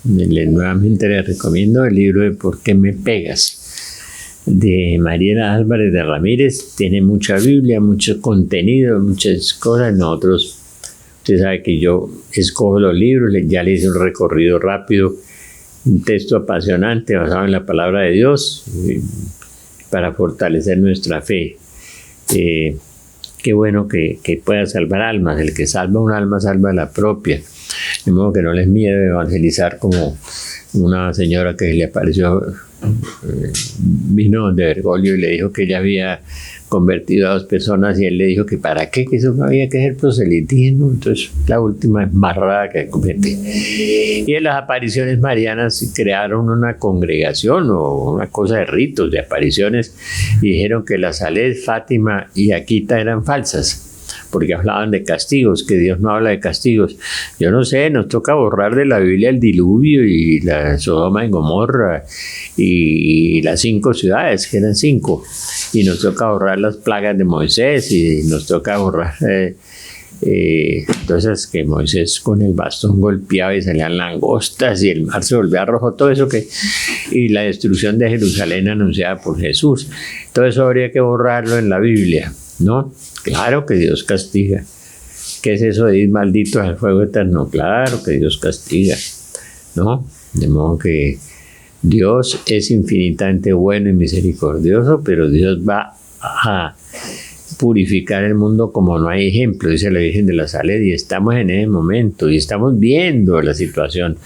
Nuevamente les recomiendo el libro de ¿Por qué me pegas?, de Mariela Álvarez de Ramírez. Tiene mucha Biblia, mucho contenido, muchas cosas. Nosotros, usted sabe que yo escojo los libros, ya le hice un recorrido rápido, un texto apasionante basado en la palabra de Dios para fortalecer nuestra fe. Qué bueno que pueda salvar almas. El que salva un alma salva la propia. De modo que no les miedo evangelizar como una señora que le apareció, vino de Bergoglio y le dijo que ella había convertido a 2 personas y él le dijo que para qué, que eso no había que hacer proselitismo. Entonces la última embarrada que cometí. Y en las apariciones marianas crearon una congregación o una cosa de ritos, de apariciones, y dijeron que la Salet, Fátima y Akita eran falsas, porque hablaban de castigos, que Dios no habla de castigos. Yo no sé, nos toca borrar de la Biblia el diluvio y la Sodoma y Gomorra y las 5 ciudades, que eran 5, y nos toca borrar las plagas de Moisés, y nos toca borrar entonces que Moisés con el bastón golpeaba y salían langostas y el mar se volvía rojo, todo eso y la destrucción de Jerusalén anunciada por Jesús. Todo eso habría que borrarlo en la Biblia, ¿no? Claro que Dios castiga. ¿Qué es eso de ir malditos al fuego eterno? Claro que Dios castiga, ¿no? De modo que Dios es infinitamente bueno y misericordioso, pero Dios va a purificar el mundo como no hay ejemplo, dice la Virgen de la Salet, y estamos en ese momento, y estamos viendo la situación,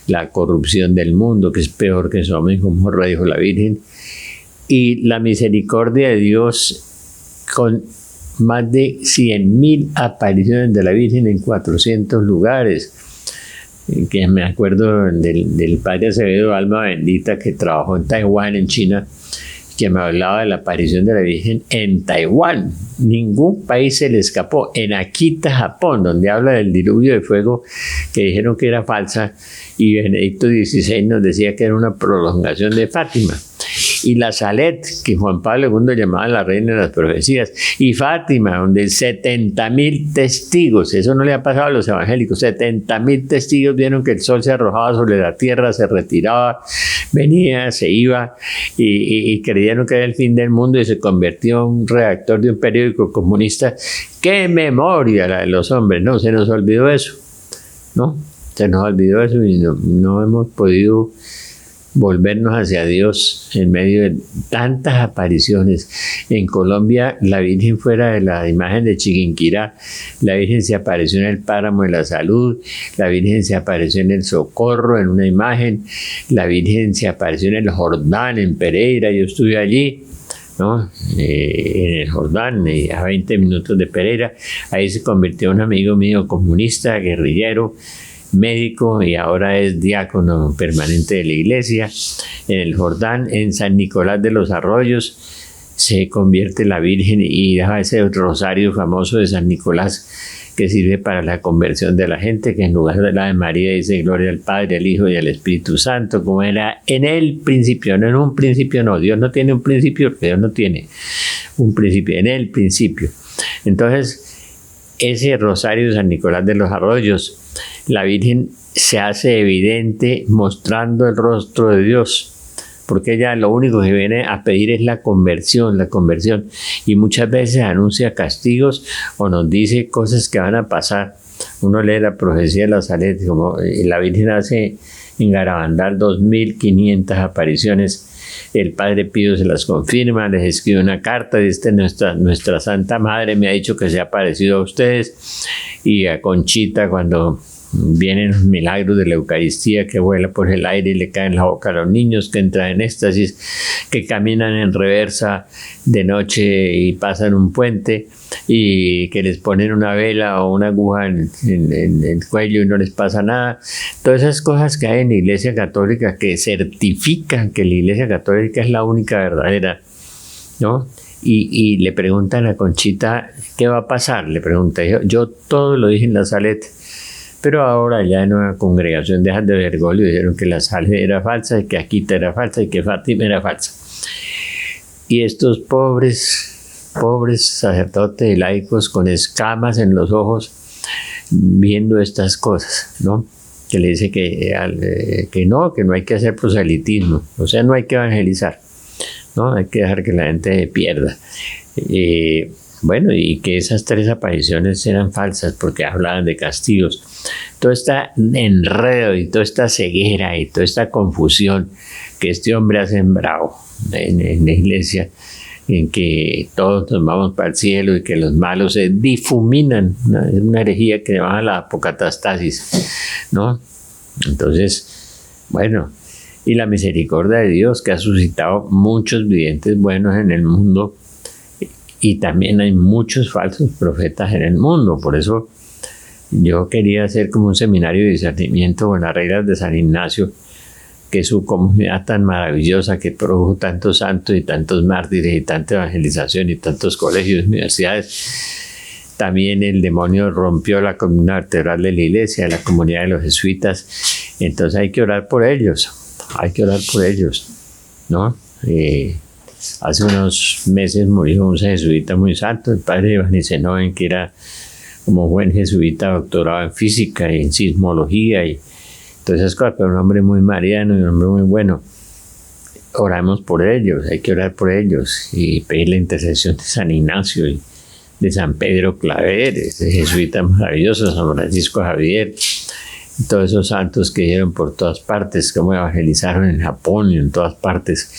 la corrupción del mundo, que es peor que Sodoma y Gomorra, dijo la Virgen, y la misericordia de Dios con más de 100.000 apariciones de la Virgen en 400 lugares. Que me acuerdo del padre Acevedo, alma bendita, que trabajó en Taiwán, en China, que me hablaba de la aparición de la Virgen en Taiwán. Ningún país se le escapó. En Akita, Japón, donde habla del diluvio de fuego, que dijeron que era falsa, y Benedicto XVI nos decía que era una prolongación de Fátima. Y la Salet, que Juan Pablo II llamaba la reina de las profecías, y Fátima, donde 70.000 testigos, eso no le ha pasado a los evangélicos, 70.000 testigos vieron que el sol se arrojaba sobre la tierra, se retiraba, venía, se iba, y creyeron que era el fin del mundo y se convirtió en un redactor de un periódico comunista. ¡Qué memoria la de los hombres! No, se nos olvidó eso, ¿no? Se nos olvidó eso y no hemos podido volvernos hacia Dios en medio de tantas apariciones. En Colombia, la Virgen, fuera de la imagen de Chiquinquirá, la Virgen se apareció en el Páramo de la Salud, la Virgen se apareció en el Socorro en una imagen, la Virgen se apareció en el Jordán, en Pereira, yo estuve allí, ¿no? En el Jordán, a 20 minutos de Pereira. Ahí se convirtió un amigo mío comunista, guerrillero, médico, y ahora es diácono permanente de la iglesia. En el Jordán, en San Nicolás de los Arroyos, se convierte la Virgen y deja ese rosario famoso de San Nicolás que sirve para la conversión de la gente, que en lugar de la de María dice gloria al Padre, al Hijo y al Espíritu Santo, como era en el principio. No en un principio, no, Dios no tiene un principio, Dios no tiene un principio, en el principio. Entonces, ese rosario de San Nicolás de los Arroyos, la Virgen se hace evidente mostrando el rostro de Dios, porque ella lo único que viene a pedir es la conversión, y muchas veces anuncia castigos o nos dice cosas que van a pasar. Uno lee la profecía de la Salet, como la Virgen hace en Garabandal 2.500 apariciones. El Padre Pío se las confirma, les escribe una carta, dice: nuestra Santa Madre me ha dicho que se ha parecido a ustedes. Y a Conchita, cuando vienen los milagros de la Eucaristía, que vuela por el aire y le cae en la boca a los niños, que entran en éxtasis, que caminan en reversa de noche y pasan un puente, y que les ponen una vela o una aguja en el cuello y no les pasa nada. Todas esas cosas que hay en la Iglesia Católica que certifican que la Iglesia Católica es la única verdadera, ¿no? Y le preguntan a Conchita, ¿qué va a pasar? Le pregunta, yo todo lo dije en la Salet, pero ahora ya en una congregación de Bergoglio dijeron que la Salet era falsa, y que Akita era falsa, y que Fátima era falsa. Y estos pobres sacerdotes y laicos con escamas en los ojos viendo estas cosas, ¿no? que le dice que no hay que hacer proselitismo, o sea, no hay que evangelizar, no hay que dejar que la gente se pierda. Bueno, y que esas 3 apariciones eran falsas porque hablaban de castigos. Todo este enredo y toda esta ceguera y toda esta confusión que este hombre ha sembrado en la iglesia, en que todos nos vamos para el cielo y que los malos se difuminan, es una herejía que baja la apocatastasis, ¿no? Entonces, bueno, y la misericordia de Dios que ha suscitado muchos videntes buenos en el mundo, y también hay muchos falsos profetas en el mundo. Por eso yo quería hacer como un seminario de discernimiento con las reglas de San Ignacio, que es su comunidad tan maravillosa que produjo tantos santos y tantos mártires y tanta evangelización y tantos colegios y universidades. También el demonio rompió la columna vertebral de la iglesia, la comunidad de los jesuitas. Entonces hay que orar por ellos, ¿no? Hace unos meses murió un jesuita muy santo, el padre Iván Nicenoven, que era como buen jesuita doctorado en física y en sismología y todas esas cosas, pero un hombre muy mariano y un hombre muy bueno. Oramos por ellos, hay que orar por ellos y pedir la intercesión de San Ignacio y de San Pedro Claver, ese jesuita maravilloso, San Francisco Javier, todos esos santos que dieron por todas partes, como evangelizaron en Japón y en todas partes.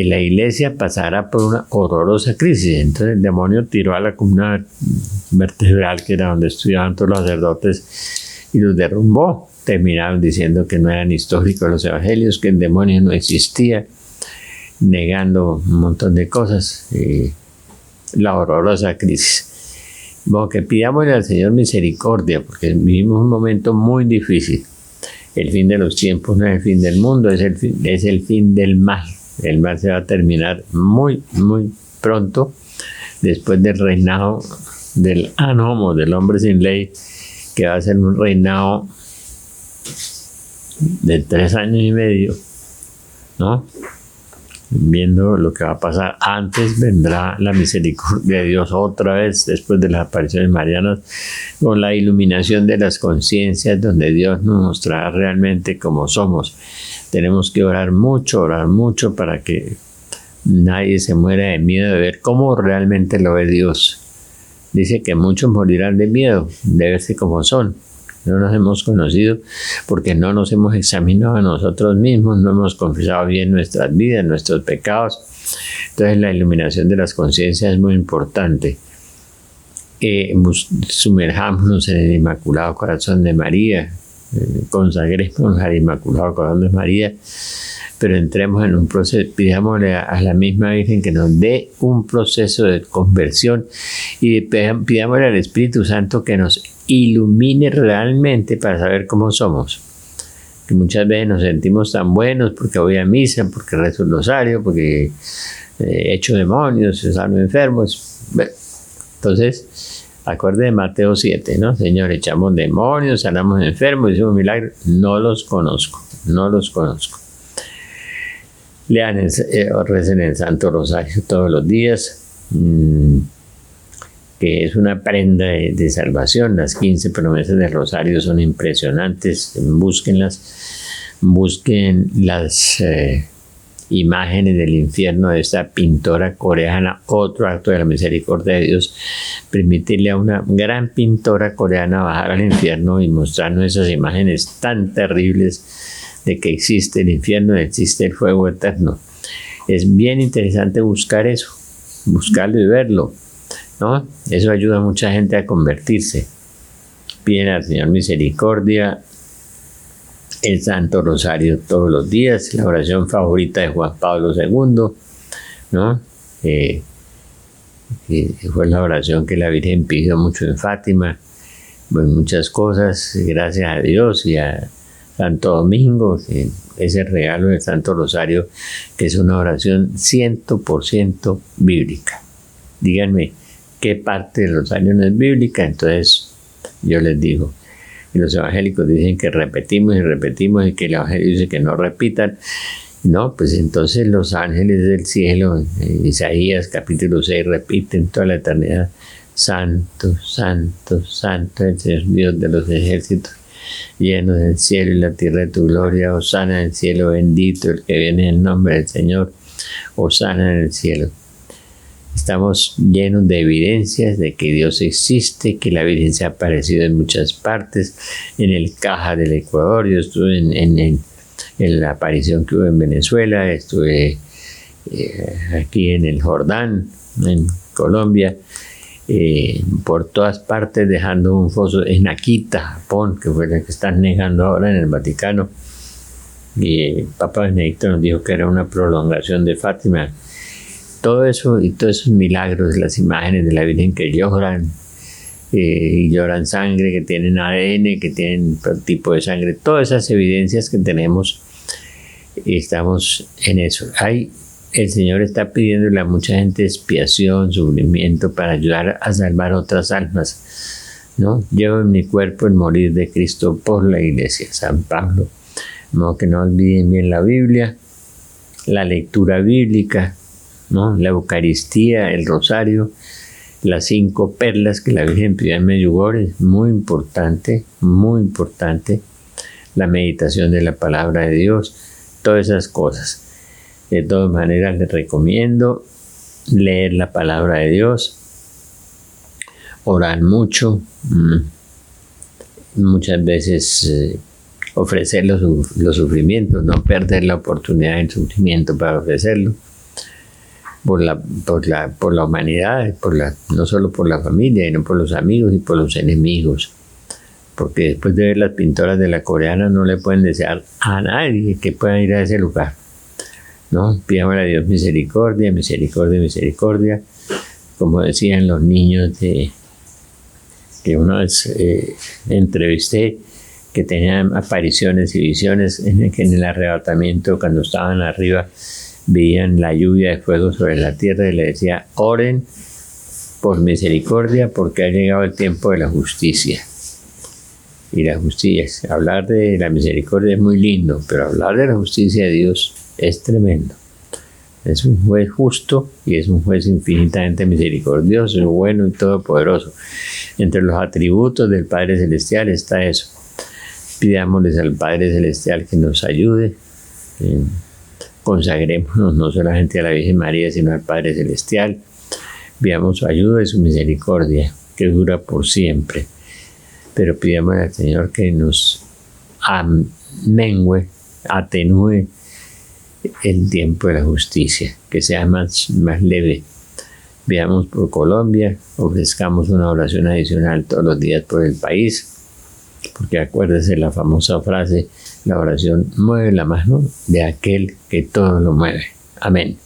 La iglesia pasará por una horrorosa crisis. Entonces el demonio tiró a la columna vertebral, que era donde estudiaban todos los sacerdotes, y los derrumbó. Terminaron diciendo que no eran históricos los evangelios, que el demonio no existía, negando un montón de cosas. La horrorosa crisis. Bueno, que pidámosle al Señor misericordia, porque vivimos un momento muy difícil. El fin de los tiempos no es el fin del mundo, es el fin del mal. El mal se va a terminar muy, muy pronto, después del reinado del anomo, del hombre sin ley, que va a ser un reinado de 3 años y medio, ¿no? Viendo lo que va a pasar. Antes vendrá la misericordia de Dios otra vez, después de las apariciones marianas, con la iluminación de las conciencias, donde Dios nos mostrará realmente cómo somos. Tenemos que orar mucho para que nadie se muera de miedo de ver cómo realmente lo ve Dios. Dice que muchos morirán de miedo de verse como son. No nos hemos conocido porque no nos hemos examinado a nosotros mismos, no hemos confesado bien nuestras vidas, nuestros pecados. Entonces la iluminación de las conciencias es muy importante. Sumerjámonos en el Inmaculado Corazón de María, consagrémonos al Inmaculado Corazón de María, pero entremos en un proceso, pidámosle a la misma Virgen que nos dé un proceso de conversión y pidámosle al Espíritu Santo que nos ilumine realmente para saber cómo somos. Que muchas veces nos sentimos tan buenos porque voy a misa, porque rezo el rosario, porque echo demonios, sano enfermos. Entonces, acuerde de Mateo 7, ¿no? Señor, echamos demonios, sanamos enfermos, hicimos milagros. No los conozco. Lean, recen el Santo Rosario todos los días, que es una prenda de salvación. Las 15 promesas del Rosario son impresionantes, búsquenlas, busquen las imágenes del infierno de esta pintora coreana, otro acto de la misericordia de Dios, permitirle a una gran pintora coreana bajar al infierno y mostrarnos esas imágenes tan terribles de que existe el infierno, existe el fuego eterno. Es bien interesante buscar eso, buscarlo y verlo, ¿no? Eso ayuda a mucha gente a convertirse. Piden al Señor misericordia, el Santo Rosario todos los días, la oración favorita de Juan Pablo II, ¿no? Fue la oración que la Virgen pidió mucho en Fátima, pues muchas cosas, gracias a Dios y a Santo Domingo, ese regalo del Santo Rosario, que es una oración 100% bíblica. Díganme, ¿qué parte del Rosario no es bíblica? Entonces, yo les digo, y los evangélicos dicen que repetimos y que el Evangelio dice que no repitan. No, pues entonces los ángeles del cielo, en Isaías capítulo 6, repiten toda la eternidad: Santo, Santo, Santo, el Señor Dios de los ejércitos. llenos del cielo y la tierra de tu gloria. Hosana en el cielo, bendito el que viene en el nombre del Señor. Hosana en el cielo. Estamos llenos de evidencias de que Dios existe, que la Virgen se ha aparecido en muchas partes, en el Caja del Ecuador. Yo estuve en la aparición que hubo en Venezuela, estuve aquí en el Jordán, en Colombia, por todas partes, dejando un foso en Akita, Japón, que fue la que están negando ahora en el Vaticano. Y el Papa Benedicto nos dijo que era una prolongación de Fátima. Todo eso y todos esos milagros, las imágenes de la Virgen que lloran, y lloran sangre, que tienen ADN, que tienen todo tipo de sangre, todas esas evidencias que tenemos, y estamos en eso. El Señor está pidiéndole a mucha gente expiación, sufrimiento, para ayudar a salvar otras almas, ¿no? Llevo en mi cuerpo el morir de Cristo por la Iglesia. San Pablo. No, que no olviden bien la Biblia, la lectura bíblica, ¿no? La Eucaristía, el rosario, las 5 perlas que la Virgen pidió en Medjugorje, es muy importante, muy importante. La meditación de la palabra de Dios, todas esas cosas. De todas maneras, les recomiendo leer la palabra de Dios, orar mucho, muchas veces ofrecer los sufrimientos, no perder la oportunidad del sufrimiento para ofrecerlo por la humanidad, no solo por la familia, sino por los amigos y por los enemigos. Porque después de ver las pintoras de la coreana no le pueden desear a nadie que pueda ir a ese lugar, ¿no? Pidámosle a Dios misericordia, misericordia, misericordia. Como decían los niños que una vez entrevisté, que tenían apariciones y visiones en el arrebatamiento, cuando estaban arriba, veían la lluvia de fuego sobre la tierra y le decía: oren por misericordia porque ha llegado el tiempo de la justicia. Y la justicia, hablar de la misericordia es muy lindo, pero hablar de la justicia de Dios es tremendo. Es un juez justo y es un juez infinitamente misericordioso, bueno y todopoderoso. Entre los atributos del Padre Celestial está eso. Pidámosles al Padre Celestial que nos ayude. Consagrémonos no solamente a la Virgen María, sino al Padre Celestial. Pidamos su ayuda y su misericordia, que dura por siempre. Pero pidamos al Señor que nos amengüe, atenúe el tiempo de la justicia, que sea más leve. Veamos por Colombia, ofrezcamos una oración adicional todos los días por el país, porque acuérdese la famosa frase: la oración mueve la mano de aquel que todo lo mueve. Amén.